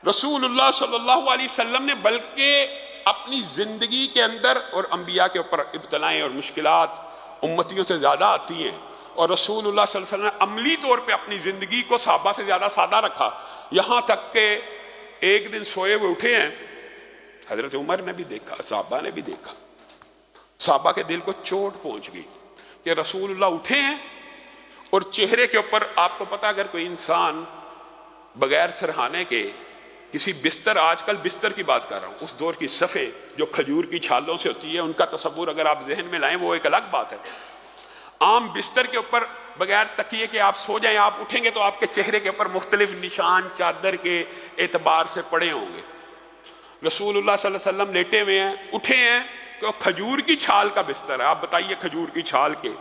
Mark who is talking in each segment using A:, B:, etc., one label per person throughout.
A: رسول اللہ صلی اللہ علیہ وسلم نے بلکہ اپنی زندگی کے اندر، اور انبیاء کے اوپر ابتلائیں اور مشکلات امتیوں سے زیادہ آتی ہیں، اور رسول اللہ صلی اللہ علیہ وسلم نے عملی طور پہ اپنی زندگی کو صحابہ سے زیادہ سادہ رکھا، یہاں تک کہ ایک دن سوئے ہوئے اٹھے ہیں، حضرت عمر نے بھی دیکھا، صحابہ نے بھی دیکھا، صحابہ کے دل کو چوٹ پہنچ گئی کہ رسول اللہ اٹھے ہیں اور چہرے کے اوپر، آپ کو پتا اگر کوئی انسان بغیر سرہانے کے کسی بستر، آج کل بستر کی بات کر رہا ہوں، اس دور کی صفے جو کھجور کی چھالوں سے ہوتی ہے، ان کا تصور اگر آپ ذہن میں لائیں وہ ایک الگ بات ہے۔ عام بستر کے اوپر بغیر تکیے کے آپ سو جائیں، آپ اٹھیں گے تو آپ کے چہرے کے اوپر مختلف نشان چادر کے اعتبار سے پڑے ہوں گے۔ رسول اللہ صلی اللہ علیہ وسلم لیٹے ہوئے ہیں، اٹھے ہیں کہ وہ کھجور کی چھال کا بستر ہے۔ آپ بتائیے کھجور کی چھال کے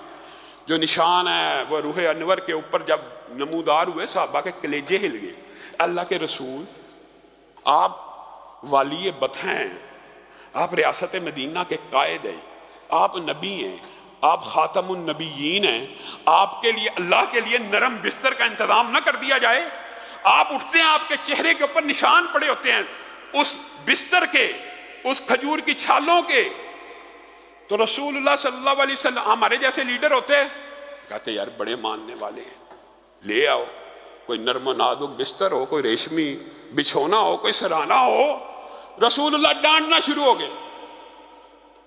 A: جو نشان ہے وہ روح انور کے اوپر جب نمودار ہوئے، صحابہ کے کلیجے ہل گئے۔ اللہ کے رسول، آپ والی بطح ہیں، آپ ریاست مدینہ کے قائد ہیں، آپ نبی ہیں، آپ خاتم النبیین ہیں، آپ کے لیے اللہ کے لیے نرم بستر کا انتظام نہ کر دیا جائے؟ آپ اٹھتے ہیں، آپ کے چہرے کے اوپر نشان پڑے ہوتے ہیں اس بستر کے، اس کھجور کی چھالوں کے۔ تو رسول اللہ صلی اللہ علیہ وسلم، ہمارے جیسے لیڈر ہوتے کہتے یار بڑے ماننے والے ہیں، لے آؤ کوئی نرم و نازک بستر ہو، کوئی ریشمی بچھونا ہو، کوئی سرانا ہو۔ رسول اللہ ڈانٹنا شروع ہو گئے،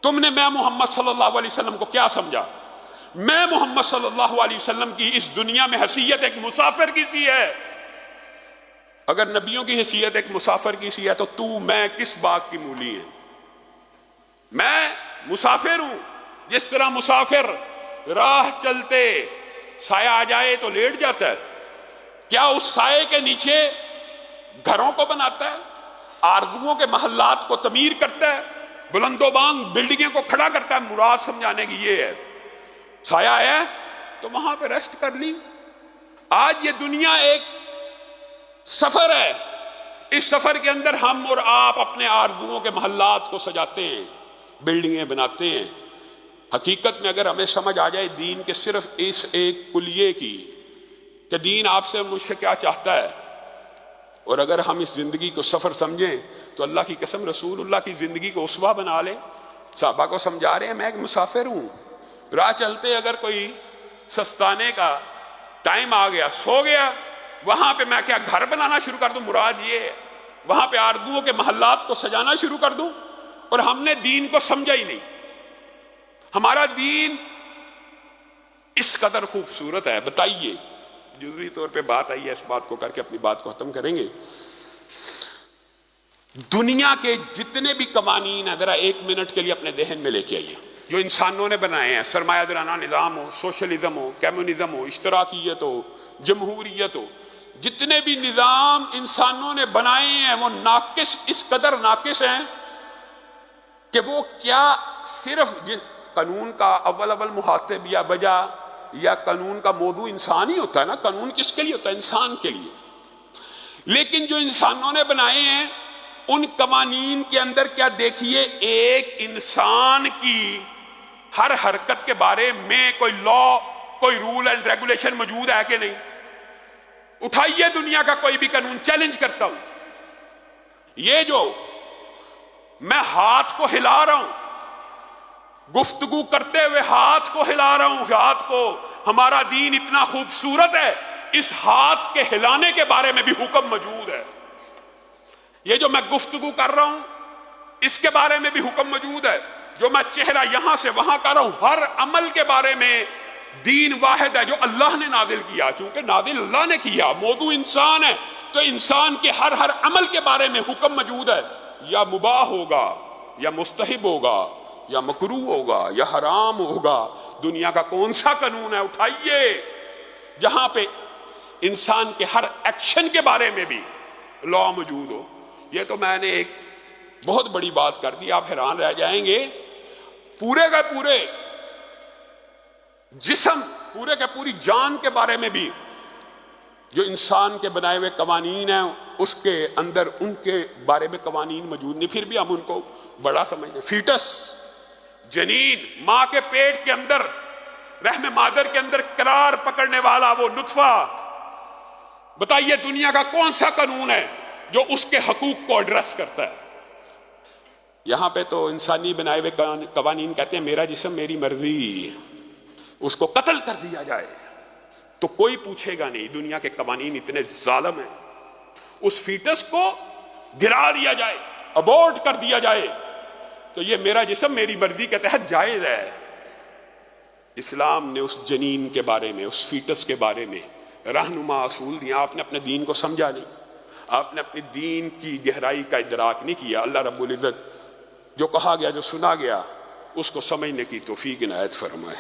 A: تم نے میں محمد صلی اللہ علیہ وسلم کو کیا سمجھا؟ میں محمد صلی اللہ علیہ وسلم کی اس دنیا میں حیثیت ایک مسافر کی سی ہے۔ اگر نبیوں کی حیثیت ایک مسافر کی سی ہے تو میں کس باغ کی مولی ہے؟ میں مسافر ہوں، جس طرح مسافر راہ چلتے سایہ آ جائے تو لیٹ جاتا ہے، کیا اس سائے کے نیچے گھروں کو بناتا ہے، آرزوؤں کے محلات کو تعمیر کرتا ہے، بلند و بانگ بلڈنگوں کو کھڑا کرتا ہے؟ مراد سمجھانے کی یہ ہے، سایہ ہے تو وہاں پہ ریسٹ کر لی۔ آج یہ دنیا ایک سفر ہے، اس سفر کے اندر ہم اور آپ اپنے آرزوؤں کے محلات کو سجاتے ہیں، بلڈنگیں بناتے ہیں۔ حقیقت میں اگر ہمیں سمجھ آ جائے دین کے صرف اس ایک کلیے کی کہ دین آپ سے مجھ سے کیا چاہتا ہے، اور اگر ہم اس زندگی کو سفر سمجھیں تو اللہ کی قسم رسول اللہ کی زندگی کو اسوہ بنا لیں۔ صحابہ کو سمجھا رہے ہیں میں ایک مسافر ہوں، راہ چلتے اگر کوئی سستانے کا ٹائم آ گیا، سو گیا، وہاں پہ میں کیا گھر بنانا شروع کر دوں؟ مراد یہ ہے وہاں پہ آرزوؤں کے محلات کو سجانا شروع کر دوں؟ اور ہم نے دین کو سمجھا ہی نہیں۔ ہمارا دین اس قدر خوبصورت ہے، بتائیے، جزوی طور پہ بات آئی ہے، اس بات کو کر کے اپنی بات کو ختم کریں گے۔ دنیا کے جتنے بھی قوانین ہیں ذرا ایک منٹ کے لیے اپنے ذہن میں لے کے آئیے، جو انسانوں نے بنائے ہیں، سرمایہ دارانہ نظام ہو، سوشلزم ہو، کمیونزم ہو، اشتراکیت ہو، جمہوریت ہو، جتنے بھی نظام انسانوں نے بنائے ہیں وہ ناقص، اس قدر ناقص ہیں کہ وہ کیا صرف قانون کا اول محاسب یا وجہ یا قانون کا موضوع انسان ہی ہوتا ہے نا؟ قانون کس کے لیے ہوتا ہے؟ انسان کے لیے۔ لیکن جو انسانوں نے بنائے ہیں ان قوانین کے اندر کیا دیکھیے ایک انسان کی ہر حرکت کے بارے میں کوئی لا، کوئی رول اینڈ ریگولیشن موجود ہے کہ نہیں؟ اٹھائیے دنیا کا کوئی بھی قانون، چیلنج کرتا ہوں۔ یہ جو میں ہاتھ کو ہلا رہا ہوں، گفتگو کرتے ہوئے ہاتھ کو ہلا رہا ہوں، ہاتھ کو، ہمارا دین اتنا خوبصورت ہے، اس ہاتھ کے ہلانے کے بارے میں بھی حکم موجود ہے۔ یہ جو میں گفتگو کر رہا ہوں اس کے بارے میں بھی حکم موجود ہے، جو میں چہرہ یہاں سے وہاں کر رہا ہوں، ہر عمل کے بارے میں دین واحد ہے جو اللہ نے نازل کیا۔ چونکہ نازل اللہ نے کیا، موضوع انسان ہے، تو انسان کے ہر عمل کے بارے میں حکم موجود ہے، یا مباح ہوگا، یا مستحب ہوگا، یا مکروہ ہوگا، یا حرام ہوگا۔ دنیا کا کون سا قانون ہے اٹھائیے جہاں پہ انسان کے ہر ایکشن کے بارے میں بھی لا موجود ہو؟ یہ تو میں نے ایک بہت بڑی بات کر دی، آپ حیران رہ جائیں گے۔ پورے کا پورے جسم، پورے کا پوری جان کے بارے میں بھی جو انسان کے بنائے ہوئے قوانین ہیں اس کے اندر ان کے بارے میں قوانین موجود نہیں، پھر بھی ہم ان کو بڑا سمجھتے ہیں۔ فیٹس، جنین، ماں کے پیٹ کے اندر، رحم مادر کے اندر قرار پکڑنے والا وہ نطفہ، بتائیے دنیا کا کون سا قانون ہے جو اس کے حقوق کو ایڈریس کرتا ہے۔ یہاں پہ تو انسانی بنائے ہوئے قوانین کہتے ہیں میرا جسم میری مرضی، اس کو قتل کر دیا جائے تو کوئی پوچھے گا نہیں۔ دنیا کے قوانین اتنے ظالم ہیں، اس فیٹس کو گرا دیا جائے، ابورٹ کر دیا جائے تو یہ میرا جسم میری مرضی کے تحت جائز ہے۔ اسلام نے اس جنین کے بارے میں، اس فیٹس کے بارے میں رہنما اصول دیا۔ آپ نے اپنے دین کو سمجھا نہیں، آپ نے اپنے دین کی گہرائی کا ادراک نہیں کیا۔ اللہ رب العزت جو کہا گیا، جو سنا گیا، اس کو سمجھنے کی توفیق عنایت فرمائے۔